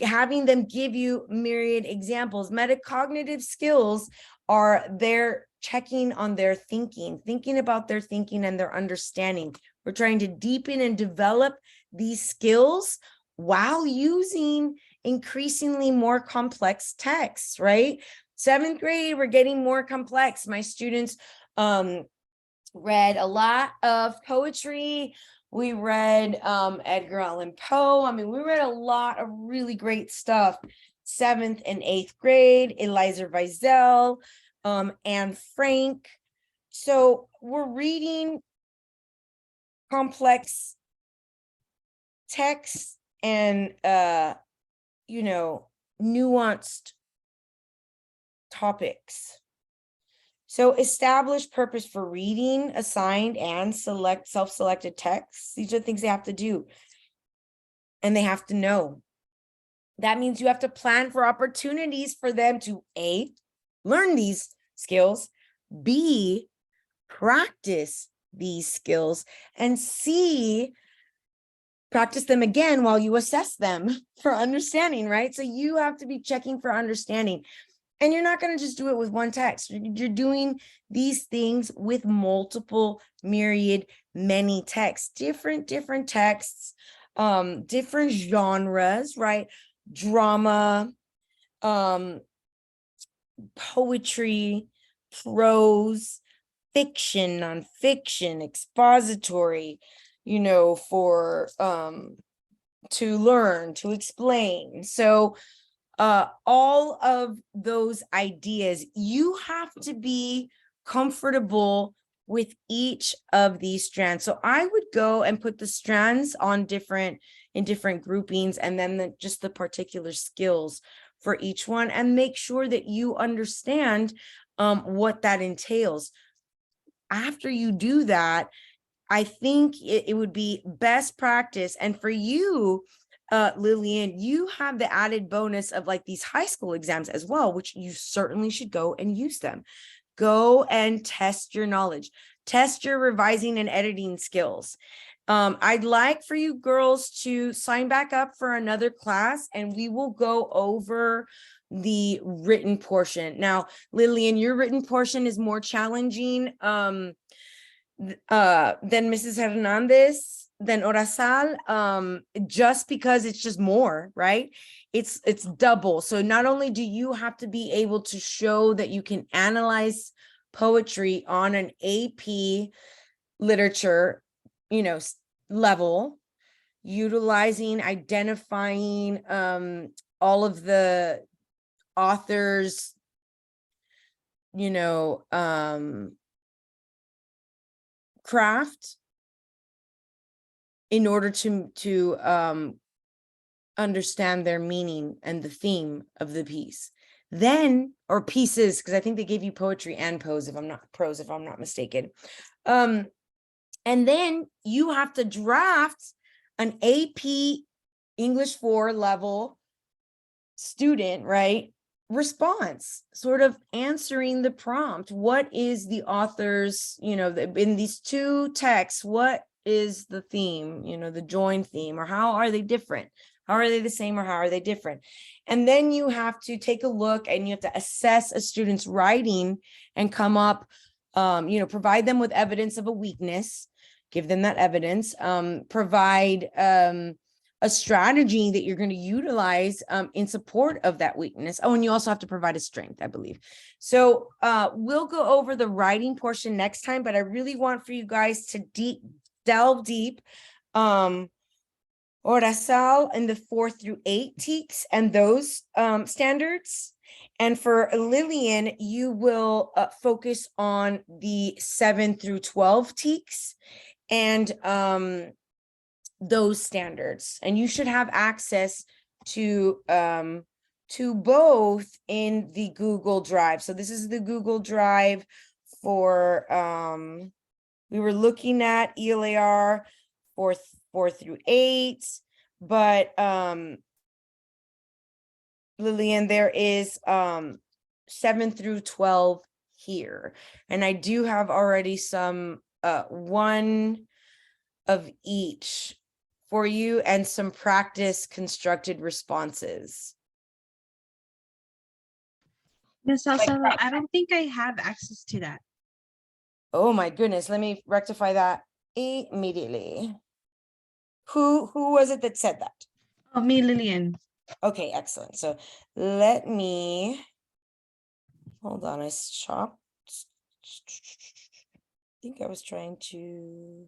Having them give you myriad examples. Metacognitive skills are their checking on their thinking about their thinking and their understanding. We're trying to deepen and develop these skills while using increasingly more complex texts, right? 7th grade, we're getting more complex. My students read a lot of poetry. We read Edgar Allan Poe. I mean, we read a lot of really great stuff. 7th and 8th grade, Eliza Wiesel, Anne Frank. So we're reading complex texts and nuanced topics. So establish purpose for reading, assigned and self-selected texts. These are things they have to do. And they have to know. That means you have to plan for opportunities for them to A, learn these skills, B, practice these skills, and C, practice them again while you assess them for understanding, right? So you have to be checking for understanding. And you're not going to just do it with one text. You're doing these things with multiple, myriad, many texts, different texts, different genres, right? Drama, poetry, prose, fiction, nonfiction, expository, for to learn, to explain. So all of those ideas, you have to be comfortable with each of these strands. So I would go and put the strands on in different groupings, and then just the particular skills for each one, and make sure that you understand what that entails. After you do that, I think it would be best practice. And for you, Lillian, you have the added bonus of like these high school exams as well, which you certainly should go and use them. Go and test your knowledge, test your revising and editing skills. I'd like for you girls to sign back up for another class, and we will go over the written portion. Now, Lillian, your written portion is more challenging than Mrs. Hernandez, than Orazal, just because it's just more, right? It's double. So not only do you have to be able to show that you can analyze poetry on an AP literature, level, identifying all of the authors, craft in order to understand their meaning and the theme of the piece. Then, or pieces, because I think they gave you poetry and prose, if I'm not mistaken. And then you have to draft an AP English 4 level student, right? Response, sort of answering the prompt. What is the author's, in these two texts, what is the theme, the joint theme, or how are they different? How are they the same, or how are they different? And then you have to take a look and you have to assess a student's writing and come up, provide them with evidence of a weakness, give them that evidence, provide a strategy that you're going to utilize in support of that weakness. Oh, and you also have to provide a strength, I believe. So we'll go over the writing portion next time, but I really want for you guys to delve deep. Orazal in the 4 through 8 TEKS and those standards. And for Lillian, you will focus on the 7 through 12 TEKS and those standards. And you should have access to both in the Google Drive. So this is the Google Drive for we were looking at ELAR 4 through 8, but Lillian, there is 7 through 12 here. And I do have already some one of each for you and some practice constructed responses. Miss Sauceda, I don't think I have access to that. Oh my goodness, let me rectify that immediately. Who was it that said that? Oh, me, Lillian. Okay, excellent. So let me hold on. I think I was trying to